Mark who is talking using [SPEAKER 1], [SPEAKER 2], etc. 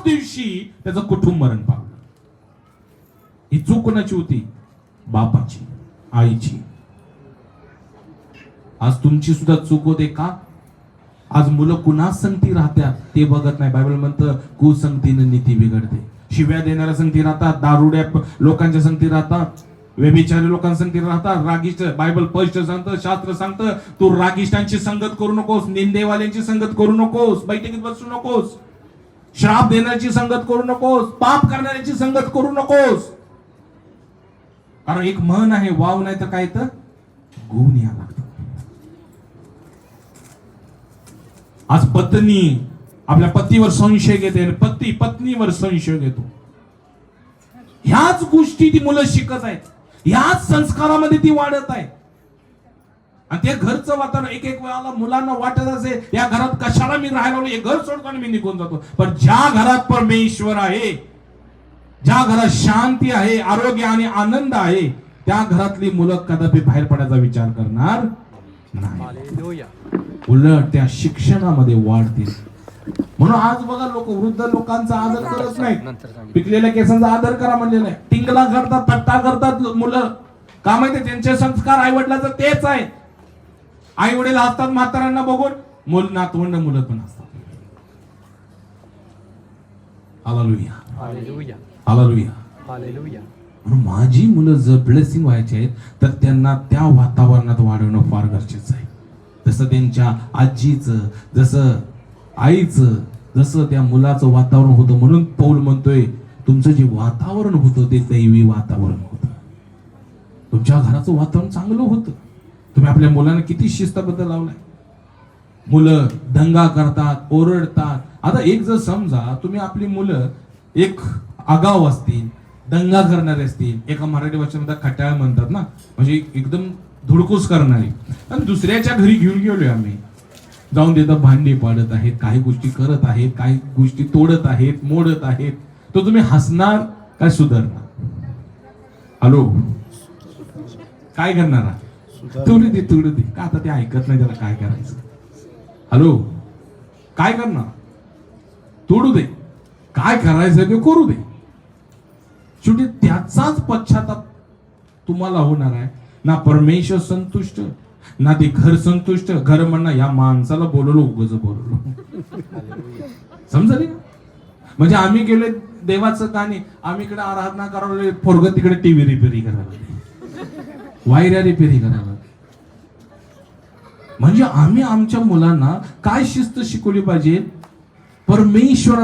[SPEAKER 1] दिवशी त्याचं कुटुंब मरण पावलं. ही चूक कोणाची होती? बापाची, आईची. आज तुमची सुद्धा चूक होते का? आज मुलं कुणा संगती राहतात ते बघत नाही. बायबल म्हणतं कुसंगतीनं नीती बिघडते. शिव्या देणाऱ्या संगती राहतात, दारुड्या लोकांच्या संगती राहतात, व्यभिचारी लोकांच्या संगती राहतात, रागिष्ट. बायबल स्पष्ट सांगतं, शास्त्र सांगतं, तू रागिष्टांची संगत करू नकोस, निंदेवाल्यांची संगत करू नकोस, बैठकीत बसू नकोस, श्राप देण्याची संगत करू नकोस, पाप करणाऱ्याची संगत करू नकोस. कारण एक म्हण आहे, वाव नाही तर काय तर गुण या लागतं. आज पत्नी आपल्या पतीवर संशय घेते, पती पत्नीवर संशय घेतो. ह्याच गोष्टी ती मुलं शिकत आहेत, ह्याच संस्कारामध्ये ती वाढत आहे. आणि ते घरचं वातावरण एक वेळाला मुलांना वाटत असेल, या घरात कशाला मी राहायला लागलो, हे घर सोडताना मी निघून जातो. पण ज्या घरात परमेश्वर आहे, ज्या घरात शांती आहे, आरोग्य आणि आनंद आहे, त्या घरातली मुलं कदापि बाहेर पडायचा विचार करणार नाही. उलट त्या शिक्षणामध्ये वाढतील. म्हणून आज बघा लोक वृद्ध लोकांचा आदर करत नाही. पिकलेल्या केसांचा आदर करा म्हणलेला आहे. टिंगला करतात, थट्टा करतात मुलं. का माहिती? त्यांचे संस्कार आई वडिलांचं तेच आहे. आई वडील असतात म्हाताऱ्यांना बघून, मुलं नातवंड मुलं पण असतात. Hallelujah, hallelujah, hallelujah, hallelujah. माझी मुलं जर ब्लेसिंग व्हायचे आहेत तर त्यांना त्या वातावरणात वाढवणं फार गरजेचं आहे. जसं त्यांच्या आजीचं, जसं आईचं, जसं त्या मुलाचं वातावरण होतं. म्हणून पौल म्हणतोय, तुमचं जे वातावरण होतं ते दैवी वातावरण होतं. तुमच्या घराचं वातावरण चांगलं होतं. तुम्ही आपल्या मुलांना किती शिस्तबद्ध लावलाय. मुलं दंगा करतात, ओरडतात. आता एक जर समजा तुम्ही आपली मुलं एक आगाव असतील, दंगा करणारे असतील, एका मराठी भाषेमध्ये खट्याळ म्हणतात ना, म्हणजे एकदम धुडकूस करणारी, आणि दुसऱ्याच्या घरी घेऊन गेलोय आम्ही, जाऊन देतात भांडी पाडत आहेत, काही गोष्टी करत आहेत, काही गोष्टी तोडत आहेत, मोडत आहेत, तो तुम्ही हसणार काय सुधारणार? हॅलो, काय करणार? तोडू दे का, आता ते ऐकत नाही, त्याला काय करायचं? हॅलो, काय करणार? तोडू दे, काय करायचं ते करू दे. शेवटी त्याचाच पश्चाताप तुम्हाला होणार आहे. ना परमेश्वर संतुष्ट, ना ते घर संतुष्ट. घर म्हणणं या माणसाला बोलवलो, उगाच बोलवलो. समजले? म्हणजे आम्ही गेलोय देवाचं गाणे, आम्ही इकडे आराधना करायला, पोरग तिकडे टीव्ही रिपेरी करायला, वायऱ्या रिपेरी करायला. म्हणजे आम्ही आमच्या मुलांना काय शिस्त शिकवली पाहिजे? परमेश्वर